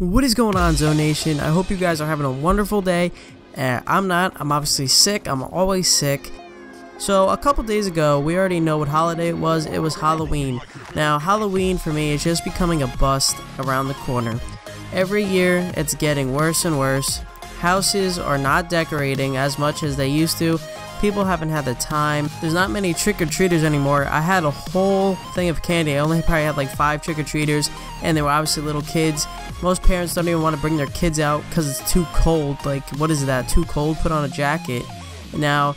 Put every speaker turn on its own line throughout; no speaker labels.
What is going on, Zone Nation? I hope you guys are having a wonderful day. I'm not. I'm obviously sick. I'm always sick. So a couple days ago, we already know what holiday it was. It was Halloween. Now, Halloween for me is just becoming a bust around the corner. Every year, it's getting worse and worse. Houses are not decorating as much as they used to. People haven't had the time. There's not many trick-or-treaters anymore. I had a whole thing of candy. I only probably had like 5 trick-or-treaters, and they were obviously little kids. Most parents don't even want to bring their kids out because it's too cold. Like, what is that? Too cold? Put on a jacket. Now,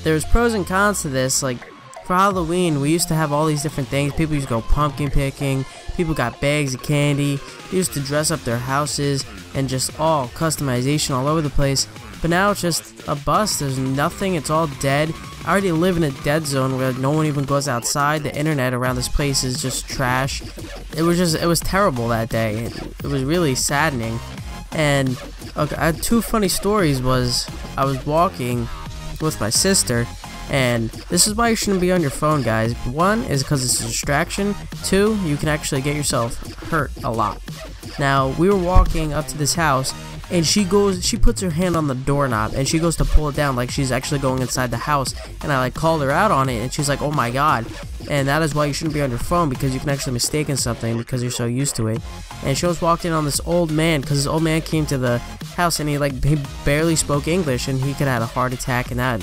there's pros and cons to this. Like, for Halloween, we used to have all these different things. People used to go pumpkin picking. People got bags of candy. They used to dress up their houses and just all customization all over the place. But now it's just a bust. There's nothing. It's all dead. I already live in a dead zone where no one even goes outside. The internet around this place is just trash. It was terrible that day. It was really saddening. And okay, I had 2 funny stories. Was I was walking with my sister, and this is why you shouldn't be on your phone, guys. 1 is because it's a distraction. 2, you can actually get yourself hurt a lot. Now, we were walking up to this house, and she puts her hand on the doorknob, and she goes to pull it down like she's actually going inside the house, and I like called her out on it, and she's like, oh my god. And that is why you shouldn't be on your phone, because you can actually mistake something because you're so used to it. And she was walking on this old man, because this old man came to the house, and he barely spoke English, and he could have had a heart attack, and that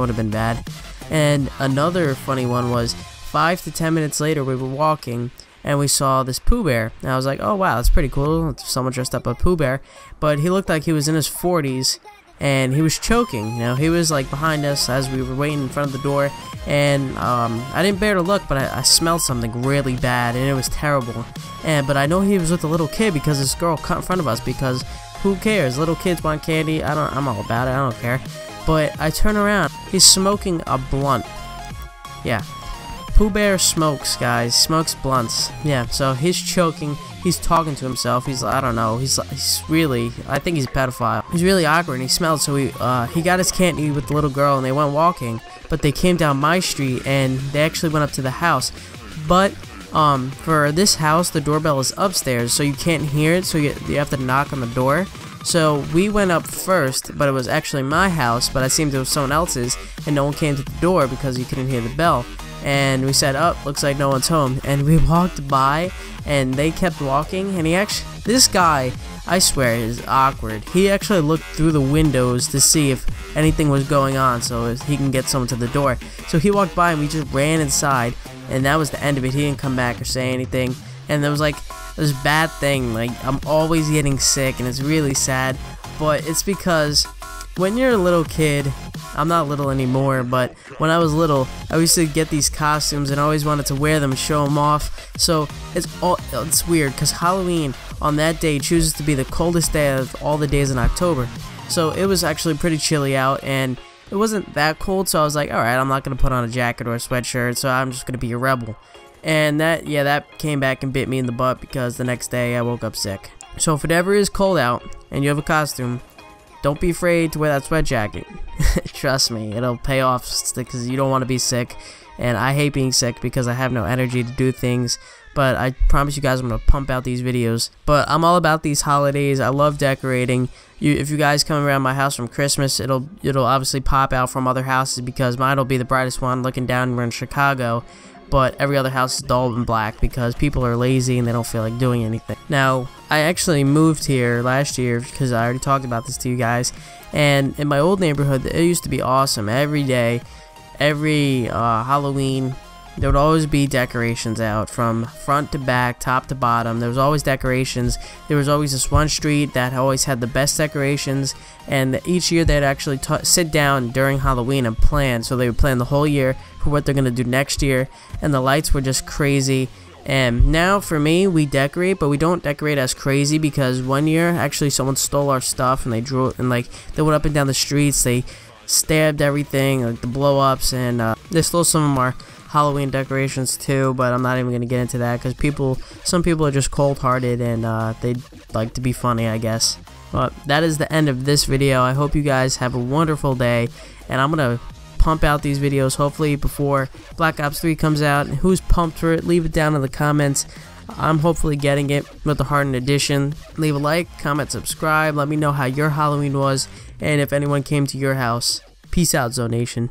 would have been bad. And another funny one was 5 to 10 minutes later, we were walking, and we saw this Pooh Bear. And I was like, oh wow, that's pretty cool. Someone dressed up a Pooh Bear. But he looked like he was in his 40s, and he was choking. You know, he was like behind us as we were waiting in front of the door. And I didn't bear to look, but I smelled something really bad, and it was terrible. But I know he was with a little kid because this girl cut in front of us, because who cares? Little kids want candy. I'm all about it. I don't care. But I turn around. He's smoking a blunt. Yeah. Pooh Bear smokes, guys. Smokes blunts. Yeah, so he's choking. He's talking to himself. He's, I don't know. He's really, I think he's a pedophile. He's really awkward, and he smelled, so he got his candy with the little girl, and they went walking. But they came down my street, and they actually went up to the house. But for this house, the doorbell is upstairs, so you can't hear it, so you have to knock on the door. So we went up first, but it was actually my house, but it seemed it was someone else's, and no one came to the door because you couldn't hear the bell. And we said, oh, looks like no one's home. And we walked by, and they kept walking, and this guy, I swear, is awkward. He actually looked through the windows to see if anything was going on so he can get someone to the door. So he walked by, and we just ran inside, and that was the end of it. He didn't come back or say anything. And there was like this bad thing, like I'm always getting sick, and it's really sad. But it's because when you're a little kid, I'm not little anymore, but when I was little, I used to get these costumes and I always wanted to wear them and show them off. So it's weird because Halloween on that day chooses to be the coldest day of all the days in October. So it was actually pretty chilly out, and it wasn't that cold, so I was like, alright, I'm not going to put on a jacket or a sweatshirt, so I'm just going to be a rebel. And that came back and bit me in the butt because the next day I woke up sick. So if it ever is cold out and you have a costume, don't be afraid to wear that sweat jacket. Trust me, it'll pay off because you don't want to be sick. And I hate being sick because I have no energy to do things. But I promise you guys I'm going to pump out these videos. But I'm all about these holidays. I love decorating. If you guys come around my house from Christmas, it'll obviously pop out from other houses because mine will be the brightest one looking down. We're in Chicago. But every other house is dull and black because people are lazy and they don't feel like doing anything. Now, I actually moved here last year because I already talked about this to you guys. And in my old neighborhood, it used to be awesome. Every day, every Halloween, there would always be decorations out from front to back, top to bottom. There was always decorations. There was always this one street that always had the best decorations. And each year they'd actually sit down during Halloween and plan. So they would plan the whole year for what they're going to do next year. And the lights were just crazy. And now for me, we decorate, but we don't decorate as crazy because one year actually someone stole our stuff and they drew it, and like they went up and down the streets, they stabbed everything, like the blow-ups, and they stole some of our Halloween decorations too. But I'm not even gonna get into that because some people are just cold-hearted and they like to be funny, I guess. But that is the end of this video. I hope you guys have a wonderful day, and I'm gonna pump out these videos hopefully before Black Ops 3 comes out. Who's pumped for it? Leave it down in the comments. I'm hopefully getting it with the Hardened Edition. Leave a like, comment, subscribe. Let me know how your Halloween was and if anyone came to your house. Peace out, Zone Nation.